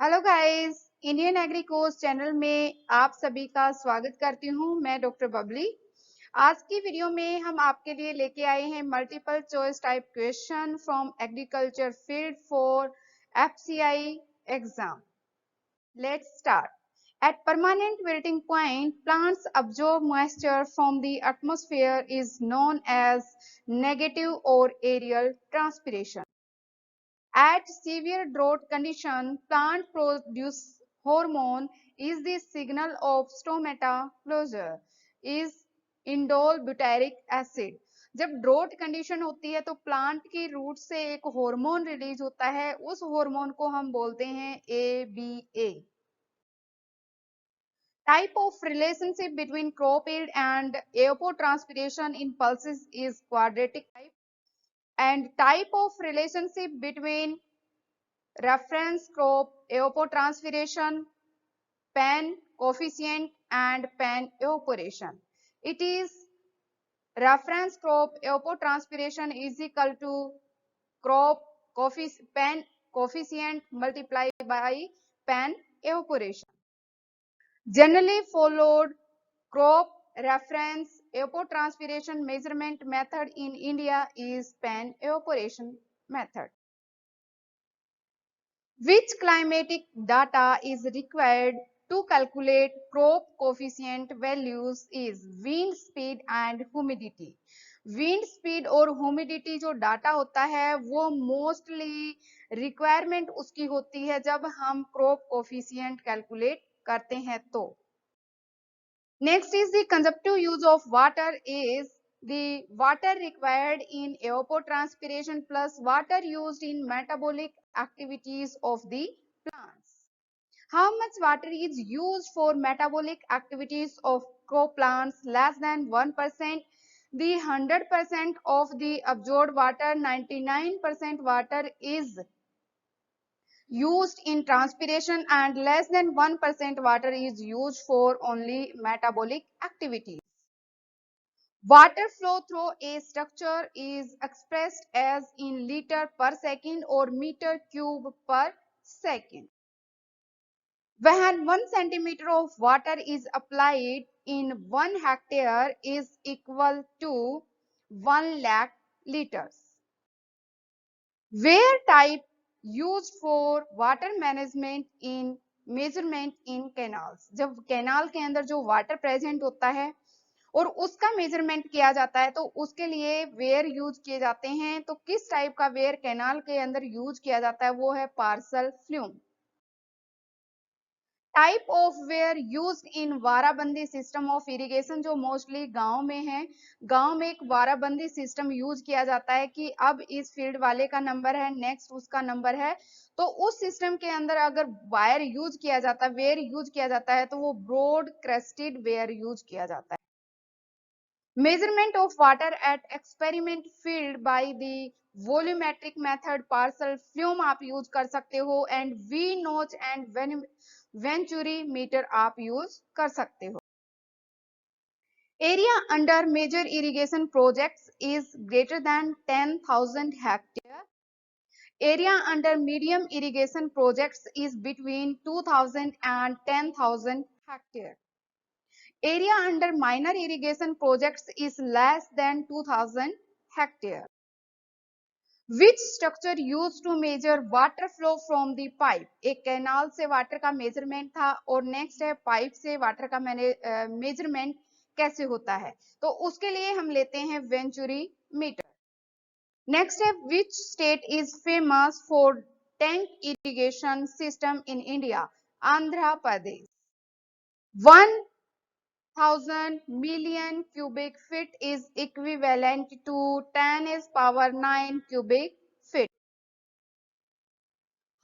Hello guys, Indian agri course channel में आप सभी का स्वागत करती हूँ। मैं डॉक्टर बबली। आज की वीडियो में हम आपके लिए लेके आए हैं multiple choice type question from agriculture field for FCI exam. Let's start. At permanent wilting point, plants absorb moisture from the atmosphere is known as negative or aerial transpiration. At severe drought condition, plant produce hormone is the signal of stomata closure is indole butyric acid. जब draught condition होती है तो plant की root से एक hormone release होता है, उस हार्मोन को हम बोलते हैं ABA. Type of relationship between crop yield and evapotranspiration in pulses is quadratic type, and type of relationship between reference crop evapotranspiration, pan coefficient and pan evaporation. It is reference crop evapotranspiration is equal to crop pan coefficient multiplied by pan evaporation. Generally followed crop reference evapotranspiration measurement method in India is pan evaporation method. Which climatic data is required to calculate crop coefficient values is wind speed and humidity. Wind speed और humidity जो data होता है वो mostly requirement उसकी होती है जब हम crop coefficient कैलकुलेट करते हैं तो। Next is the consumptive use of water is the water required in evapotranspiration plus water used in metabolic activities of the plants. How much water is used for metabolic activities of crop plants? Less than 1%. The 100% of the absorbed water, 99% water is used in transpiration and less than 1% water is used for only metabolic activities. Water flow through a structure is expressed as in liter per second or meter cube per second. When 1 centimeter of water is applied in 1 hectare is equal to 1 lakh liters. Where type used for water management in measurement in canals. जब canal के अंदर जो water present होता है और उसका measurement किया जाता है तो उसके लिए वेयर यूज किए जाते हैं। तो किस टाइप का वेयर कैनाल के अंदर यूज किया जाता है वो है Parshall flume. Type of weir used in warabandi system of irrigation जो मोस्टली गांव में है। गांव में एक वाराबंदी सिस्टम यूज किया जाता है कि अब इस फील्ड वाले का नंबर है, नेक्स्ट उसका नंबर है, तो उस सिस्टम के अंदर अगर वायर यूज किया जाता है, वेयर यूज किया जाता है तो वो ब्रॉड क्रेस्टेड वेयर यूज किया जाता है। Measurement of water at experiment field by the volumetric method parcel flume आप यूज कर सकते हो एंड वी नोच एंड वेंचुरी मीटर आप यूज कर सकते हो। Area under major irrigation projects is greater than 10,000 hectare. Area under medium irrigation projects is between 2,000 and 10,000 hectare. Area under minor irrigation projects is less than 2,000 hectare. Which structure used to measure water flow from the pipe? एक canal से water का measurement था और next है pipe से water का measurement कैसे होता है, तो उसके लिए हम लेते हैं वेंचुरी मीटर। नेक्स्ट है which state is famous for tank irrigation system in India? Andhra Pradesh. 1,000 million cubic feet is equivalent to 10⁹ cubic feet.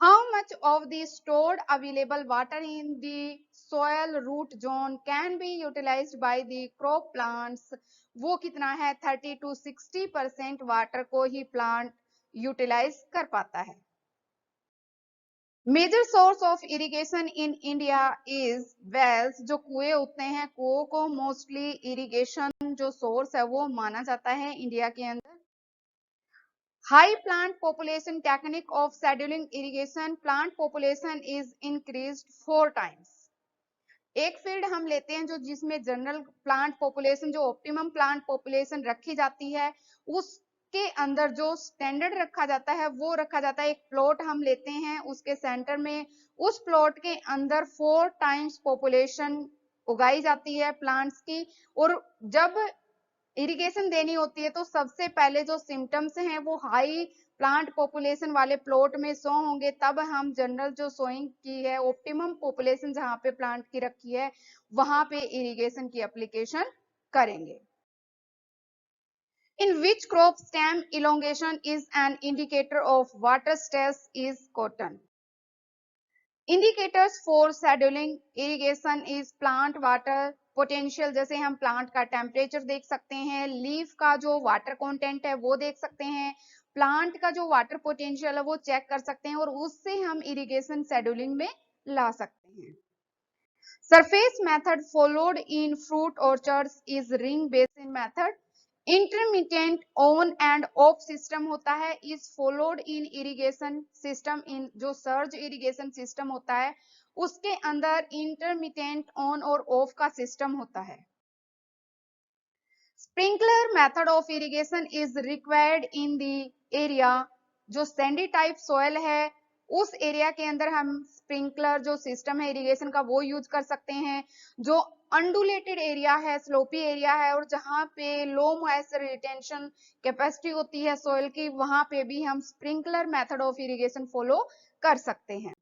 How much of the stored available water in the soil root zone can be utilized by the crop plants? वो कितना है? 30 to 60% water को ही plant utilise कर पाता है। Major source of irrigation in India is wells. जो कुएं होते हैं, कुओं को मोस्टली इरिगेशन जो सोर्स है वो माना जाता है इंडिया के अंदर। High plant population technique of scheduling irrigation, plant population is increased 4 times. एक फील्ड हम लेते हैं जो जिसमें जनरल प्लांट पॉपुलेशन, जो ऑप्टिमम प्लांट पॉपुलेशन रखी जाती है, उसके अंदर जो स्टैंडर्ड रखा जाता है वो रखा जाता है। एक प्लॉट हम लेते हैं, उसके सेंटर में उस प्लॉट के अंदर 4 टाइम्स पॉपुलेशन उगाई जाती है प्लांट्स की। और जब इरिगेशन देनी होती है तो सबसे पहले जो सिम्टम्स हैं वो हाई प्लांट पॉपुलेशन वाले प्लॉट में शो होंगे, तब हम जनरल जो सोइंग की है, ऑप्टिमम पॉपुलेशन जहां पे प्लांट की रखी है वहां पे इरिगेशन की एप्लीकेशन करेंगे। In which crop stem elongation is an indicator of water stress is cotton. Indicators for scheduling irrigation is plant water potential, जैसे हम प्लांट का टेम्परेचर देख सकते हैं, लीफ का जो वाटर कंटेंट है वो देख सकते हैं, प्लांट का जो वाटर पोटेंशियल है वो चेक कर सकते हैं और उससे हम इरिगेशन शेड्यूलिंग में ला सकते हैं। Surface method followed in fruit orchards is ring basin method. Intermittent on and off system होता है, is followed in irrigation system. In जो सर्ज इरिगेशन सिस्टम होता है उसके अंदर इंटरमिटेंट ऑन और ऑफ का सिस्टम होता है। Sprinkler method of irrigation is required in the area, जो सैंडी टाइप सॉइल है उस एरिया के अंदर हम स्प्रिंकलर जो सिस्टम है इरिगेशन का वो यूज कर सकते हैं। जो अंडुलेटेड एरिया है, स्लोपी एरिया है और जहां पे लो मॉइस्चर रिटेंशन कैपेसिटी होती है सॉइल की, वहां पे भी हम sprinkler method of irrigation follow कर सकते हैं।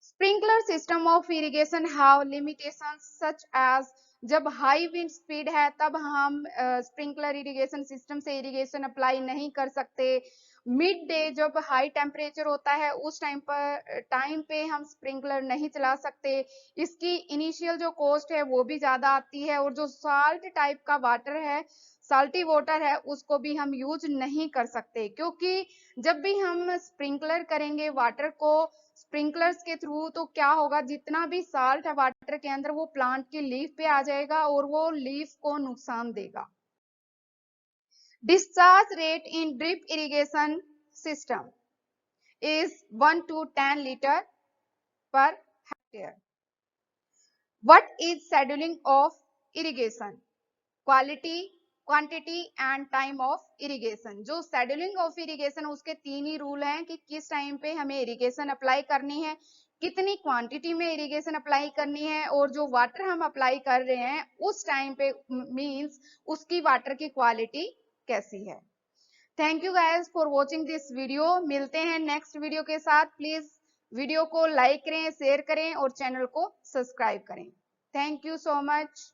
Sprinkler system of irrigation have limitations such as, जब हाई विंड स्पीड है तब हम स्प्रिंकलर इरिगेशन सिस्टम से इरिगेशन अप्लाई नहीं कर सकते। मिड डे जब हाई टेम्परेचर होता है उस टाइम पे हम स्प्रिंकलर नहीं चला सकते। इसकी इनिशियल जो कॉस्ट है वो भी ज्यादा आती है और जो साल्ट टाइप का वाटर है, साल्टी वाटर है, उसको भी हम यूज नहीं कर सकते, क्योंकि जब भी हम स्प्रिंकलर करेंगे वाटर को स्प्रिंकलर्स के थ्रू तो क्या होगा, जितना भी साल्ट है वाटर के अंदर वो प्लांट की लीफ पे आ जाएगा और वो लीफ को नुकसान देगा। Discharge rate in drip irrigation system is 1 to 10 liter per hectare. What is scheduling of irrigation? Quality, quantity and time of irrigation. जो शेड्यूलिंग ऑफ इरिगेशन उसके 3 ही रूल हैं कि किस टाइम पे हमें इरिगेशन अप्लाई करनी है, कितनी क्वांटिटी में इरिगेशन अप्लाई करनी है और जो वाटर हम अप्लाई कर रहे हैं उस टाइम पे मींस उसकी वाटर की क्वालिटी कैसी है। Thank you guys for watching this video. मिलते हैं नेक्स्ट वीडियो के साथ। प्लीज वीडियो को लाइक करें, शेयर करें और चैनल को सब्सक्राइब करें। Thank you so much.